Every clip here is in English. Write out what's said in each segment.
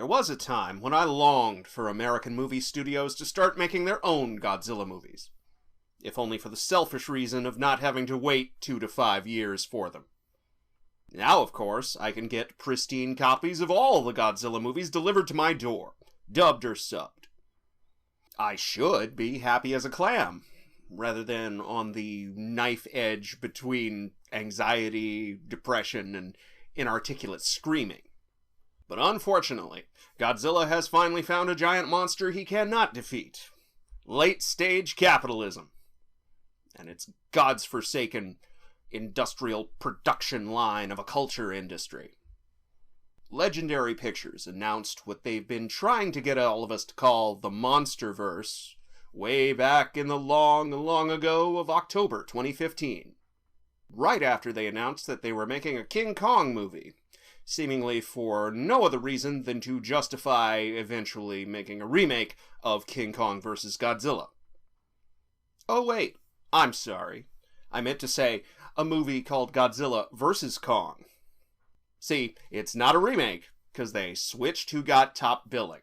was a time when I longed for American movie studios to start making their own Godzilla movies, if only for the selfish reason of not having to wait 2 to 5 years for them. Now, of course, I can get pristine copies of all the Godzilla movies delivered to my door, dubbed or subbed. I should be happy as a clam, rather than on the knife edge between anxiety, depression, and inarticulate screaming. But unfortunately, Godzilla has finally found a giant monster he cannot defeat. Late-stage capitalism. And its God's forsaken industrial production line of a culture industry. Legendary Pictures announced what they've been trying to get all of us to call the Monsterverse way back in the long, long ago of October 2015. Right after they announced that they were making a King Kong movie, seemingly for no other reason than to justify eventually making a remake of King Kong vs. Godzilla. Oh wait, I'm sorry. I meant to say a movie called Godzilla vs. Kong. See, it's not a remake, because they switched who got top billing.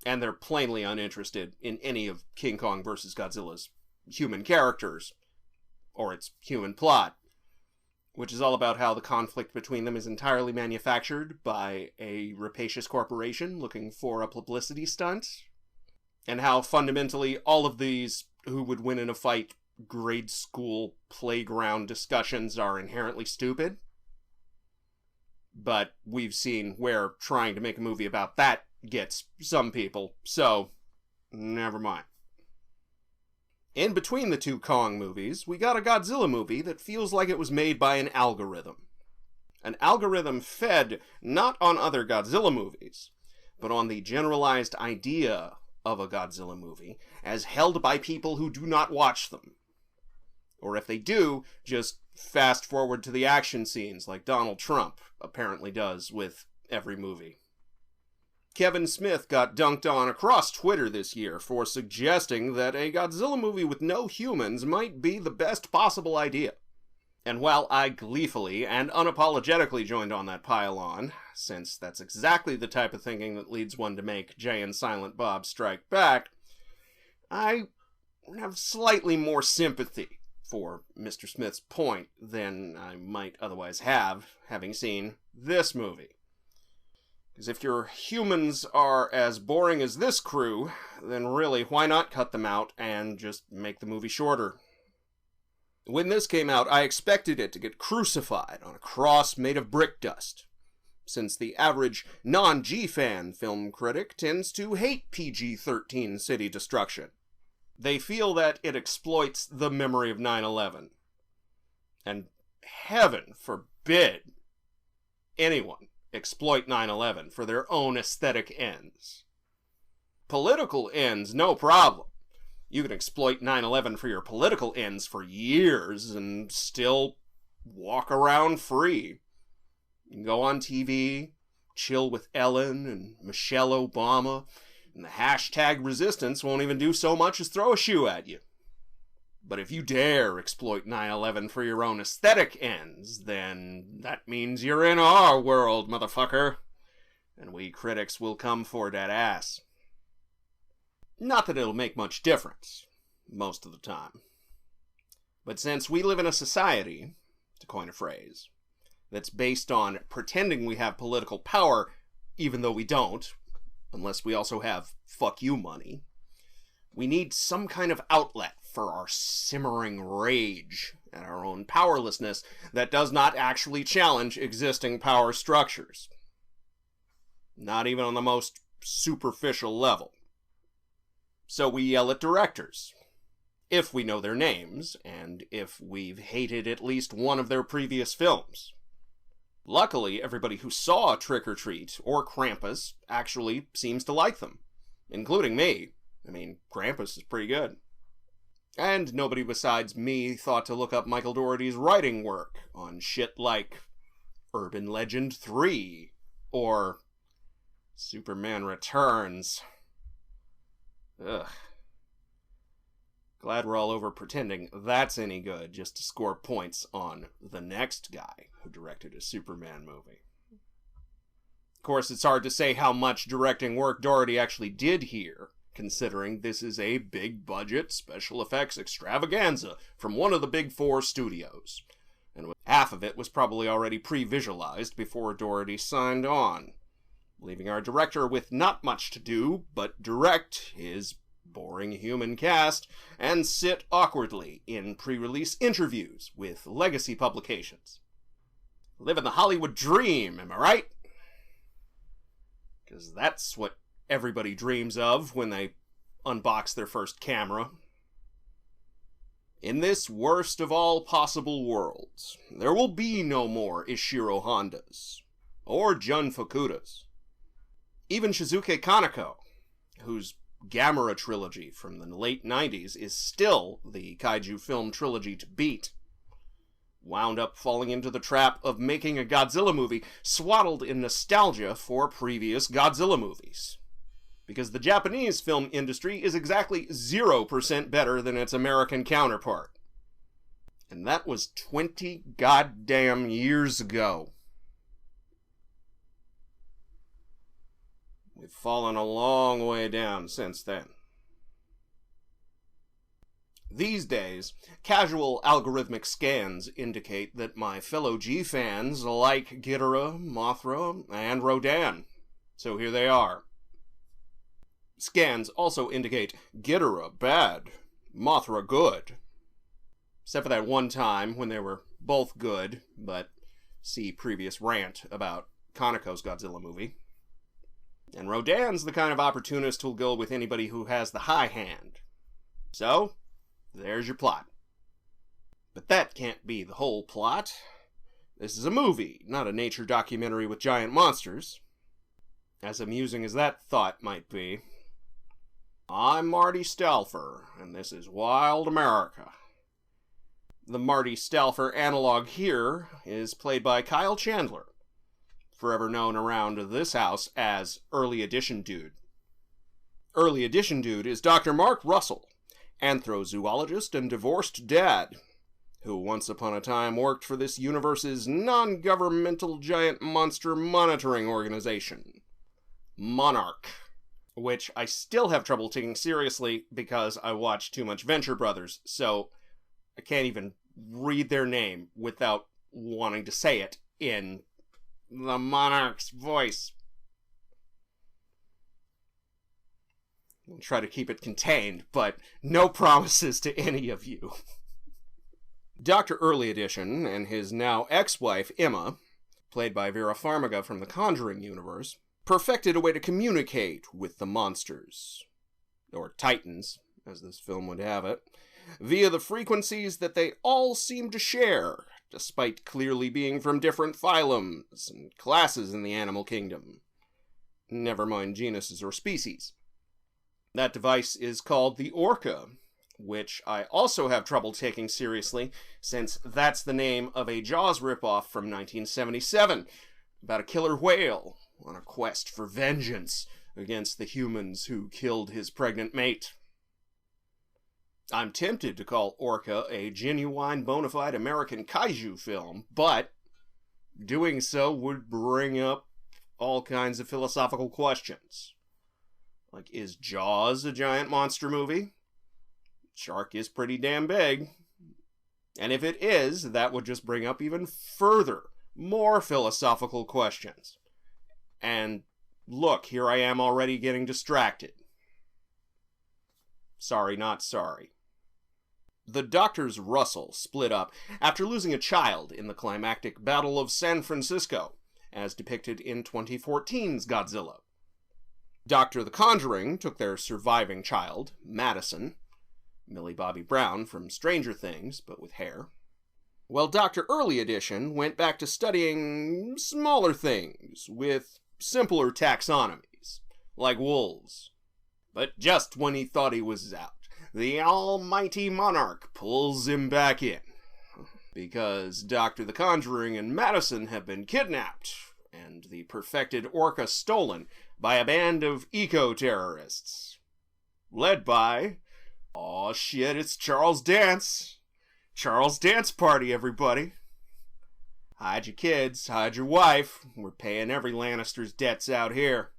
And they're plainly uninterested in any of King Kong vs. Godzilla's human characters, or its human plot, which is all about how the conflict between them is entirely manufactured by a rapacious corporation looking for a publicity stunt, and how fundamentally all of these who would win in a fight grade school playground discussions are inherently stupid. But we've seen where trying to make a movie about that gets some people, so never mind. In between the two Kong movies, we got a Godzilla movie that feels like it was made by an algorithm. An algorithm fed not on other Godzilla movies, but on the generalized idea of a Godzilla movie as held by people who do not watch them. Or if they do, just fast forward to the action scenes like Donald Trump apparently does with every movie. Kevin Smith got dunked on across Twitter this year for suggesting that a Godzilla movie with no humans might be the best possible idea. And while I gleefully and unapologetically joined on that pile-on, since that's exactly the type of thinking that leads one to make Jay and Silent Bob Strike Back, I have slightly more sympathy for Mr. Smith's point than I might otherwise have, having seen this movie. Because if your humans are as boring as this crew, then really, why not cut them out and just make the movie shorter? When this came out, I expected it to get crucified on a cross made of brick dust, since the average non-G-fan film critic tends to hate PG-13 city destruction. They feel that it exploits the memory of 9/11. And heaven forbid anyone exploit 9/11 for their own aesthetic ends. Political ends, no problem. You can exploit 9/11 for your political ends for years and still walk around free. You can go on TV, chill with Ellen and Michelle Obama, and the hashtag resistance won't even do so much as throw a shoe at you. But if you dare exploit 9/11 for your own aesthetic ends, then that means you're in our world, motherfucker. And we critics will come for that ass. Not that it'll make much difference, most of the time. But since we live in a society, to coin a phrase, that's based on pretending we have political power, even though we don't, unless we also have fuck you money, we need some kind of outlet for our simmering rage at our own powerlessness that does not actually challenge existing power structures. Not even on the most superficial level. So we yell at directors, if we know their names, and if we've hated at least one of their previous films. Luckily, everybody who saw Trick or Treat or Krampus actually seems to like them, including me. I mean, Krampus is pretty good. And nobody besides me thought to look up Michael Dougherty's writing work on shit like Urban Legend 3 or Superman Returns. Ugh. Glad we're all over pretending that's any good just to score points on the next guy who directed a Superman movie. course, it's hard to say how much directing work Doherty actually did here, considering this is a big-budget special effects extravaganza from one of the big four studios, and half of it was probably already pre-visualized before Doherty signed on, leaving our director with not much to do but direct his boring human cast and sit awkwardly in pre-release interviews with legacy publications. Living the Hollywood dream, am I right? Because that's what everybody dreams of when they unbox their first camera. In this worst of all possible worlds, there will be no more Ishiro Hondas, or Jun Fukudas. Even Shizuke Kaneko, whose Gamera trilogy from the late 90s is still the kaiju film trilogy to beat, wound up falling into the trap of making a Godzilla movie swaddled in nostalgia for previous Godzilla movies. Because the Japanese film industry is exactly 0% better than its American counterpart. And that was 20 goddamn years ago. We've fallen a long way down since then. These days, casual algorithmic scans indicate that my fellow G-fans like Ghidorah, Mothra, and Rodan. So here they are. Scans also indicate Ghidorah bad, Mothra good. Except for that one time when they were both good, but see previous rant about Kaneko's Godzilla movie. And Rodan's the kind of opportunist who'll go with anybody who has the high hand. So, there's your plot. But that can't be the whole plot. This is a movie, not a nature documentary with giant monsters. As amusing as that thought might be. I'm Marty Stauffer, and this is Wild America. The Marty Stauffer analog here is played by Kyle Chandler, forever known around this house as Early Edition Dude. Early Edition Dude is Dr. Mark Russell, anthrozoologist and divorced dad, who once upon a time worked for this universe's non-governmental giant monster monitoring organization, Monarch, which I still have trouble taking seriously because I watch too much Venture Brothers, so I can't even read their name without wanting to say it in the Monarch's voice. I'll try to keep it contained, but no promises to any of you. Dr. Early Edition and his now ex-wife, Emma, played by Vera Farmiga from the Conjuring universe, perfected a way to communicate with the monsters, or titans, as this film would have it, via the frequencies that they all seem to share, despite clearly being from different phylums and classes in the animal kingdom. Never mind genuses or species. That device is called the Orca, which I also have trouble taking seriously, since that's the name of a Jaws ripoff from 1977, about a killer whale on a quest for vengeance against the humans who killed his pregnant mate. I'm tempted to call Orca a genuine bona fide American kaiju film, but doing so would bring up all kinds of philosophical questions. Like, is Jaws a giant monster movie? Shark is pretty damn big. And if it is, that would just bring up even further, more philosophical questions. And look, here I am already getting distracted. Sorry, not sorry. The Doctors Russell split up after losing a child in the climactic Battle of San Francisco, as depicted in 2014's Godzilla. Dr. The Conjuring took their surviving child, Madison, Millie Bobby Brown from Stranger Things, but with hair, while Dr. Early Edition went back to studying smaller things with simpler taxonomies, like wolves. But just when he thought he was out, the almighty Monarch pulls him back in, because Dr. The Conjuring and Madison have been kidnapped, and the perfected Orca stolen by a band of eco-terrorists, led by, aw shit, it's Charles Dance. Charles Dance Party, everybody. Hide your kids, hide your wife. We're paying every Lannister's debts out here.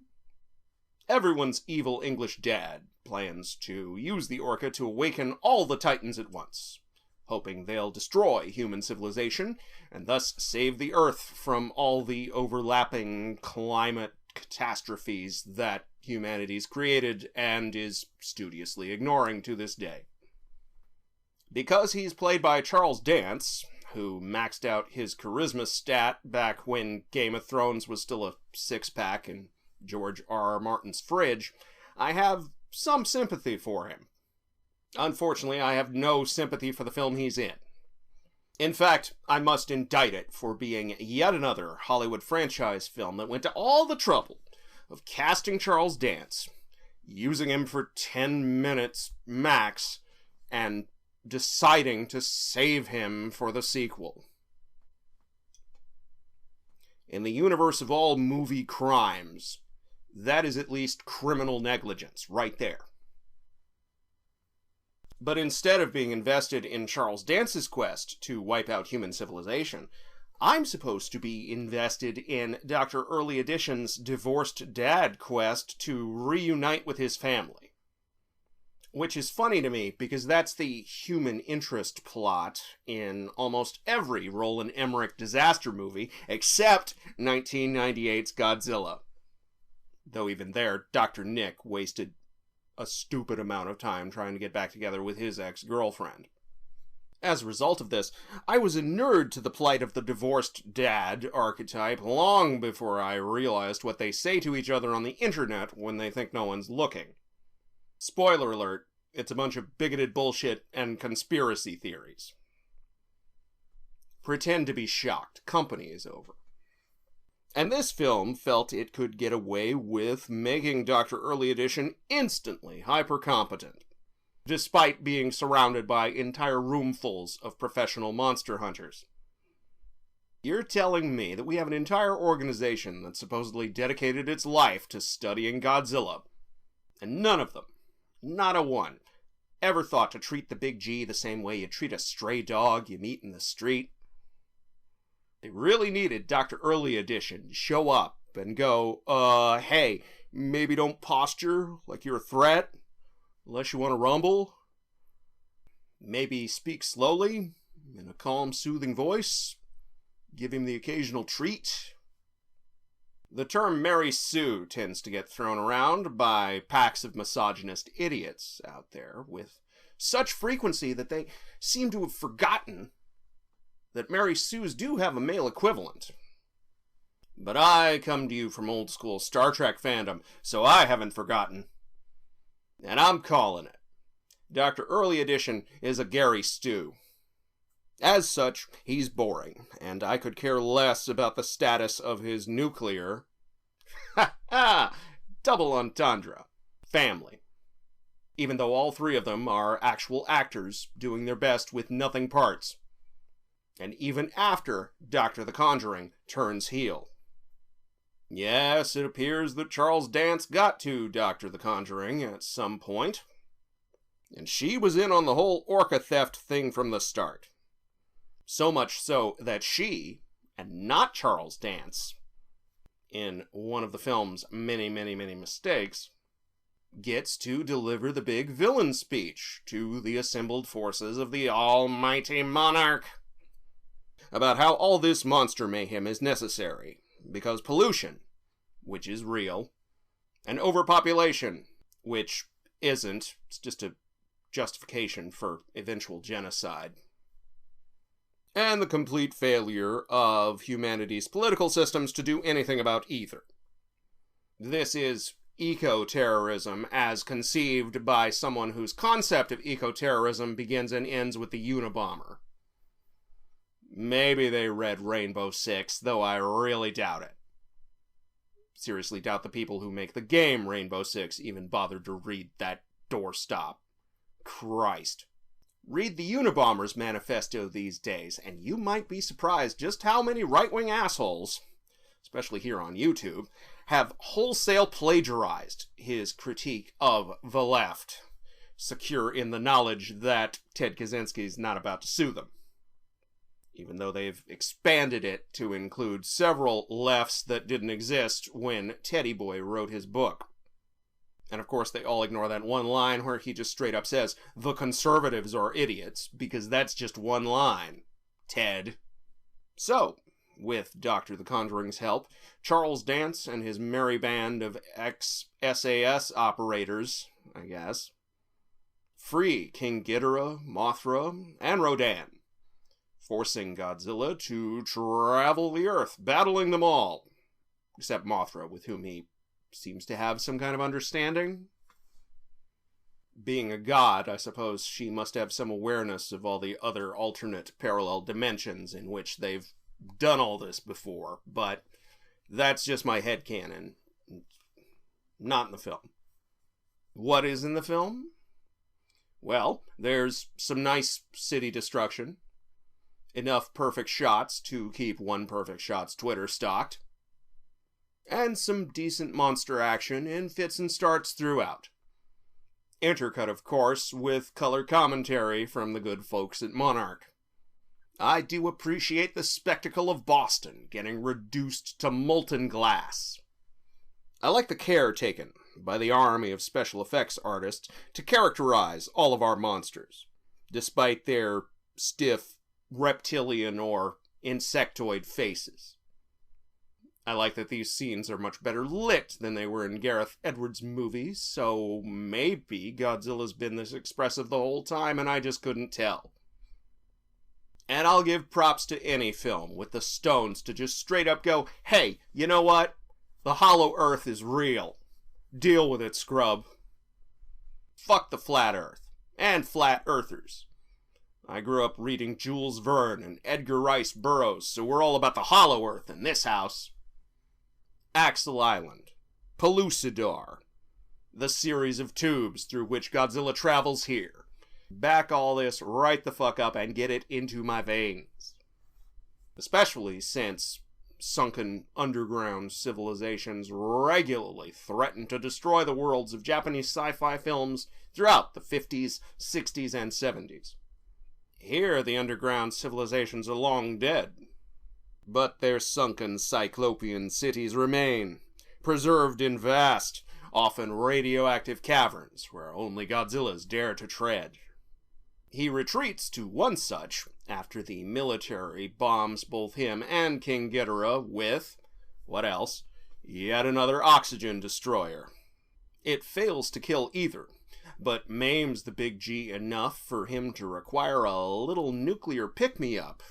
Everyone's evil English dad plans to use the Orca to awaken all the Titans at once, hoping they'll destroy human civilization and thus save the Earth from all the overlapping climate catastrophes that humanity's created and is studiously ignoring to this day. Because he's played by Charles Dance, who maxed out his charisma stat back when Game of Thrones was still a six-pack in George R.R. Martin's fridge, I have some sympathy for him. Unfortunately, I have no sympathy for the film he's in. In fact, I must indict it for being yet another Hollywood franchise film that went to all the trouble of casting Charles Dance, using him for 10 minutes max, and deciding to save him for the sequel. In the universe of all movie crimes, that is at least criminal negligence right there. But instead of being invested in Charles Dance's quest to wipe out human civilization, I'm supposed to be invested in Dr. Early Edition's divorced dad quest to reunite with his family. Which is funny to me because that's the human interest plot in almost every Roland Emmerich disaster movie except 1998's Godzilla. Though even there, Dr. Nick wasted a stupid amount of time trying to get back together with his ex-girlfriend. As a result of this, I was inured to the plight of the divorced dad archetype long before I realized what they say to each other on the internet when they think no one's looking. Spoiler alert, it's a bunch of bigoted bullshit and conspiracy theories. Pretend to be shocked. Company is over. And this film felt it could get away with making Dr. Early Edition instantly hyper-competent, despite being surrounded by entire roomfuls of professional monster hunters. You're telling me that we have an entire organization that supposedly dedicated its life to studying Godzilla, and none of them, not a one, ever thought to treat the Big G the same way you treat a stray dog you meet in the street? They really needed Dr. Early Edition to show up and go, hey, maybe don't posture like you're a threat, unless you want to rumble. Maybe speak slowly, in a calm, soothing voice. Give him the occasional treat. The term Mary Sue tends to get thrown around by packs of misogynist idiots out there with such frequency that they seem to have forgotten that Mary Sues do have a male equivalent. But I come to you from old school Star Trek fandom, so I haven't forgotten. And I'm calling it. Dr. Early Edition is a Gary Stew. As such, he's boring, and I could care less about the status of his nuclear, double entendre, family. Even though all three of them are actual actors doing their best with nothing parts. And even after Dr. the Conjuring turns heel. Yes, it appears that Charles Dance got to Dr. the Conjuring at some point. And she was in on the whole orca theft thing from the start. So much so that she, and not Charles Dance, in one of the film's many, many, many mistakes, gets to deliver the big villain speech to the assembled forces of the almighty monarch about how all this monster mayhem is necessary, because pollution, which is real, and overpopulation, which isn't, it's just a justification for eventual genocide, and the complete failure of humanity's political systems to do anything about either. This is eco-terrorism as conceived by someone whose concept of eco-terrorism begins and ends with the Unabomber. Maybe they read Rainbow Six, though I really doubt it. Seriously doubt the people who make the game Rainbow Six even bothered to read that doorstop. Christ. Read the Unabomber's manifesto these days, and you might be surprised just how many right-wing assholes, especially here on YouTube, have wholesale plagiarized his critique of the left, secure in the knowledge that Ted Kaczynski's not about to sue them. Even even though they've expanded it to include several lefts that didn't exist when Teddy Boy wrote his book. And of course they all ignore that one line where he just straight up says, "The conservatives are idiots," because that's just one line, Ted. So, with Dr. the Conjuring's help, Charles Dance and his merry band of ex-SAS operators, I guess, free King Ghidorah, Mothra, and Rodan, forcing Godzilla to travel the Earth, battling them all, except Mothra, with whom he seems to have some kind of understanding. Being a god, I suppose she must have some awareness of all the other alternate parallel dimensions in which they've done all this before, but that's just my headcanon. Not in the film. What is in the film? Well, there's some nice city destruction, enough perfect shots to keep One Perfect Shot's Twitter stocked, and some decent monster action in fits and starts throughout. Intercut, of course, with color commentary from the good folks at Monarch. I do appreciate the spectacle of Boston getting reduced to molten glass. I like the care taken by the army of special effects artists to characterize all of our monsters, despite their stiff reptilian or insectoid faces. I like that these scenes are much better lit than they were in Gareth Edwards' movies, so maybe Godzilla's been this expressive the whole time and I just couldn't tell. And I'll give props to any film with the stones to just straight up go, "Hey, you know what? The hollow earth is real. Deal with it, scrub. Fuck the flat earth. And flat earthers. I grew up reading Jules Verne and Edgar Rice Burroughs, so we're all about the hollow earth in this house." Axel Island, Pellucidar, the series of tubes through which Godzilla travels here. Back all this right the fuck up and get it into my veins. Especially since sunken underground civilizations regularly threaten to destroy the worlds of Japanese sci-fi films throughout the 50s, 60s, and 70s. Here the underground civilizations are long dead, but their sunken cyclopean cities remain, preserved in vast, often radioactive caverns where only Godzillas dare to tread. He retreats to one such after the military bombs both him and King Ghidorah with, what else, yet another oxygen destroyer. It fails to kill either, but maims the Big G enough for him to require a little nuclear pick-me-up,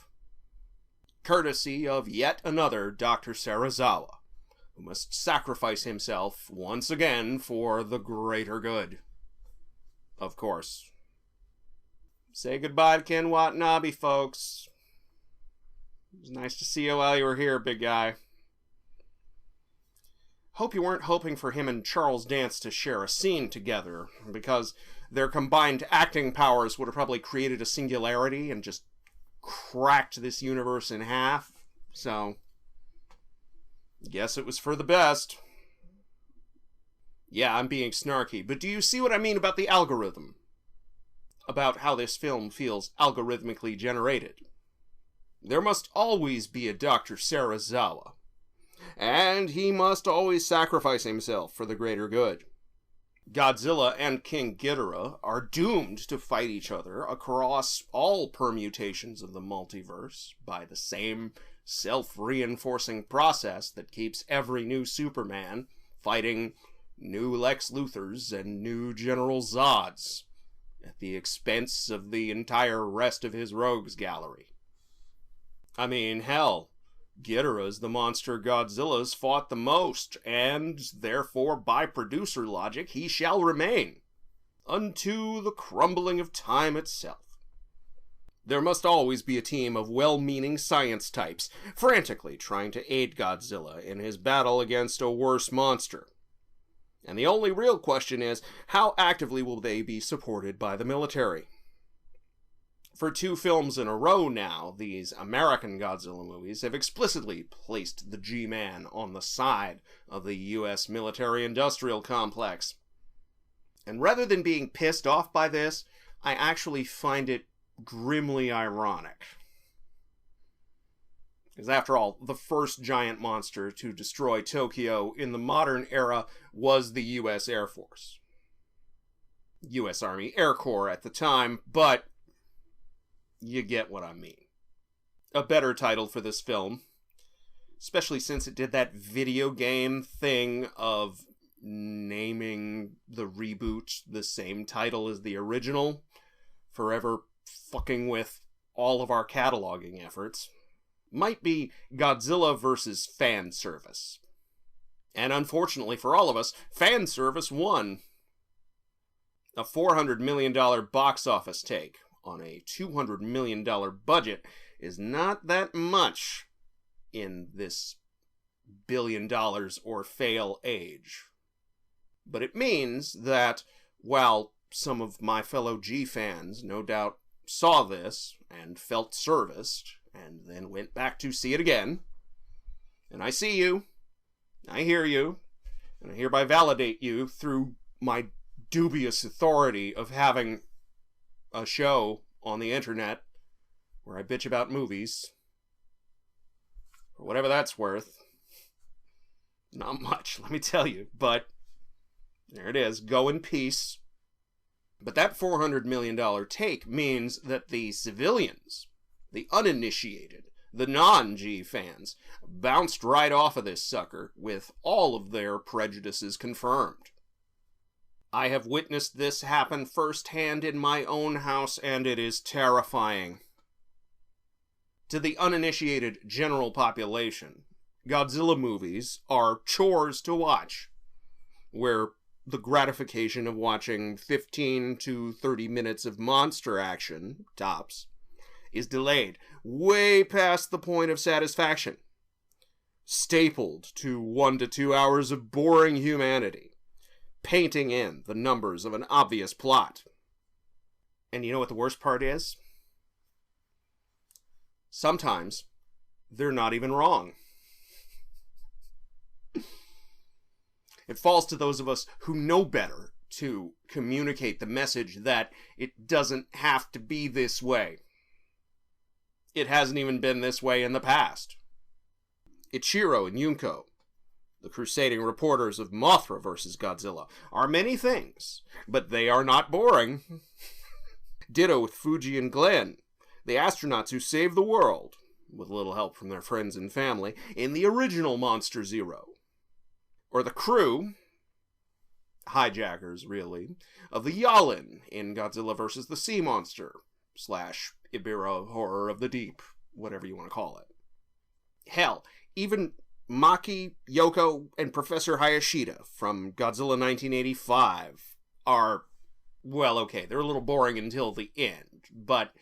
courtesy of yet another Dr. Serizawa, who must sacrifice himself once again for the greater good. Of course. Say goodbye to Ken Watanabe, folks. It was nice to see you while you were here, big guy. Hope you weren't hoping for him and Charles Dance to share a scene together, because their combined acting powers would have probably created a singularity and just cracked this universe in half. So, guess it was for the best. Yeah, I'm being snarky, but do you see what I mean about the algorithm? About how this film feels algorithmically generated. There must always be a Dr. Serizawa, and he must always sacrifice himself for the greater good. Godzilla and King Ghidorah are doomed to fight each other across all permutations of the multiverse by the same self-reinforcing process that keeps every new Superman fighting new Lex Luthors and new General Zods at the expense of the entire rest of his rogues gallery. I mean, hell, Ghidorah's the monster Godzilla's fought the most, and therefore, by producer logic, he shall remain, unto the crumbling of time itself. There must always be a team of well-meaning science types, frantically trying to aid Godzilla in his battle against a worse monster. And the only real question is, how actively will they be supported by the military? For 2 films in a row now, these American Godzilla movies have explicitly placed the G-Man on the side of the US military-industrial complex. And rather than being pissed off by this, I actually find it grimly ironic. Because after all, the first giant monster to destroy Tokyo in the modern era was the U.S. Air Force. U.S. Army Air Corps at the time, but you get what I mean. A better title for this film, especially since it did that video game thing of naming the reboot the same title as the original, forever fucking with all of our cataloging efforts, might be Godzilla vs. Fan Service. And unfortunately for all of us, Fan Service won. A $400 million box office take on a $200 million budget is not that much in this billion dollars or fail age. But it means that while some of my fellow G fans no doubt saw this and felt serviced and then went back to see it again, and I see you, I hear you, and I hereby validate you through my dubious authority of having a show on the internet where I bitch about movies, for whatever that's worth. Not much, let me tell you, but there it is. Go in peace. But that $400 million take means that the civilians, the uninitiated, the non-G fans, bounced right off of this sucker with all of their prejudices confirmed. I have witnessed this happen firsthand in my own house, and it is terrifying. To the uninitiated general population, Godzilla movies are chores to watch, where the gratification of watching 15 to 30 minutes of monster action, tops, is delayed way past the point of satisfaction, stapled to 1 to 2 hours of boring humanity, painting in the numbers of an obvious plot. And you know what the worst part is? Sometimes they're not even wrong. It falls to those of us who know better to communicate the message that it doesn't have to be this way. It hasn't even been this way in the past. Ichiro and Yunko, the crusading reporters of Mothra vs. Godzilla, are many things, but they are not boring. Ditto with Fuji and Glenn, the astronauts who saved the world, with a little help from their friends and family, in the original Monster Zero. Or the crew, hijackers really, of the Yalin in Godzilla vs. the Sea Monster, / Ibira Horror of the Deep, whatever you want to call it. Hell, even Maki, Yoko, and Professor Hayashida from Godzilla 1985 are, well, okay, they're a little boring until the end, but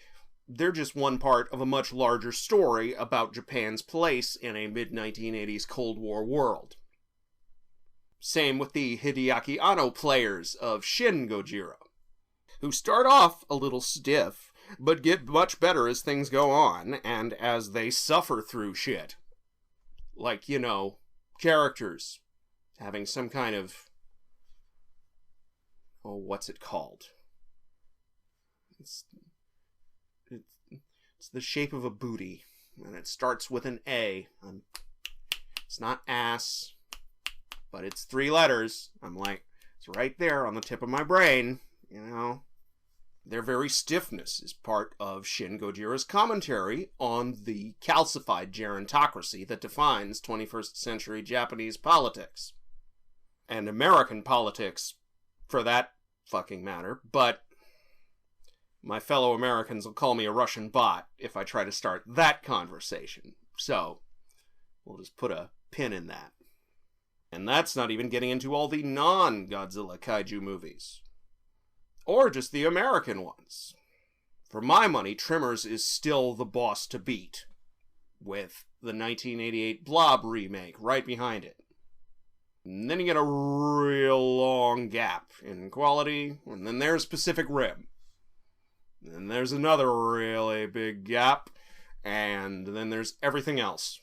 they're just one part of a much larger story about Japan's place in a mid-1980s Cold War world. Same with the Hideaki Anno players of Shin Gojira, who start off a little stiff, but get much better as things go on, and as they suffer through shit. Like, you know, characters having some kind of... oh, what's it called? It's the shape of a booty, and it starts with an A. It's not ass, but it's 3 letters. I'm like, it's right there on the tip of my brain, you know. Their very stiffness is part of Shin Gojira's commentary on the calcified gerontocracy that defines 21st century Japanese politics. And American politics, for that fucking matter, but my fellow Americans will call me a Russian bot if I try to start that conversation. So, we'll just put a pin in that. And that's not even getting into all the non-Godzilla kaiju movies. Or just the American ones. For my money, Tremors is still the boss to beat, with the 1988 Blob remake right behind it. And then you get a real long gap in quality, and then there's Pacific Rim. And then there's another really big gap, and then there's everything else.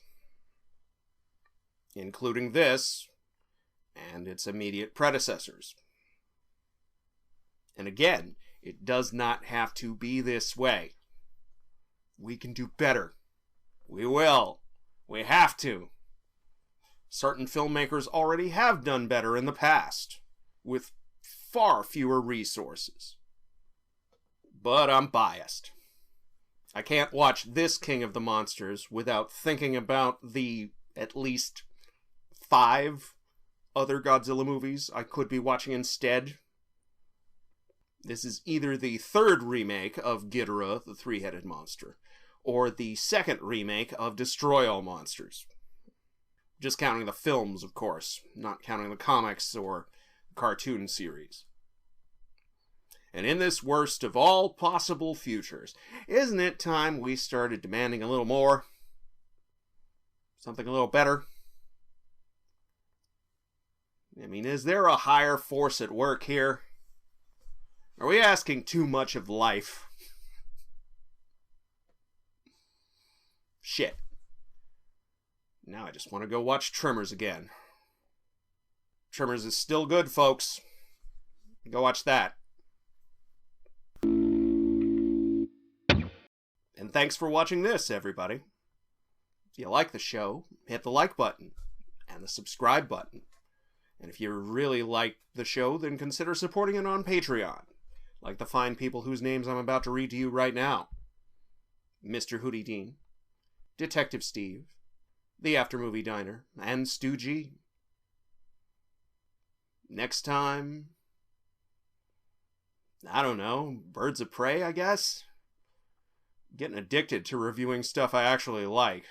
Including this, and its immediate predecessors. And again, it does not have to be this way. We can do better. We will. We have to. Certain filmmakers already have done better in the past, with far fewer resources. But I'm biased. I can't watch this King of the Monsters without thinking about the at least 5 other Godzilla movies I could be watching instead. This is either the 3rd remake of Ghidorah, the three-headed monster, or the 2nd remake of Destroy All Monsters. Just counting the films, of course, not counting the comics or cartoon series. And in this worst of all possible futures, isn't it time we started demanding a little more? Something a little better? I mean, is there a higher force at work here? Are we asking too much of life? Shit. Now I just want to go watch Tremors again. Tremors is still good, folks. Go watch that. And thanks for watching this, everybody. If you like the show, hit the like button and the subscribe button. And if you really like the show, then consider supporting it on Patreon, like the fine people whose names I'm about to read to you right now. Mr. Hootie Dean, Detective Steve, The Aftermovie Diner, and Stu G. Next time, I don't know, Birds of Prey, I guess? Getting addicted to reviewing stuff I actually like.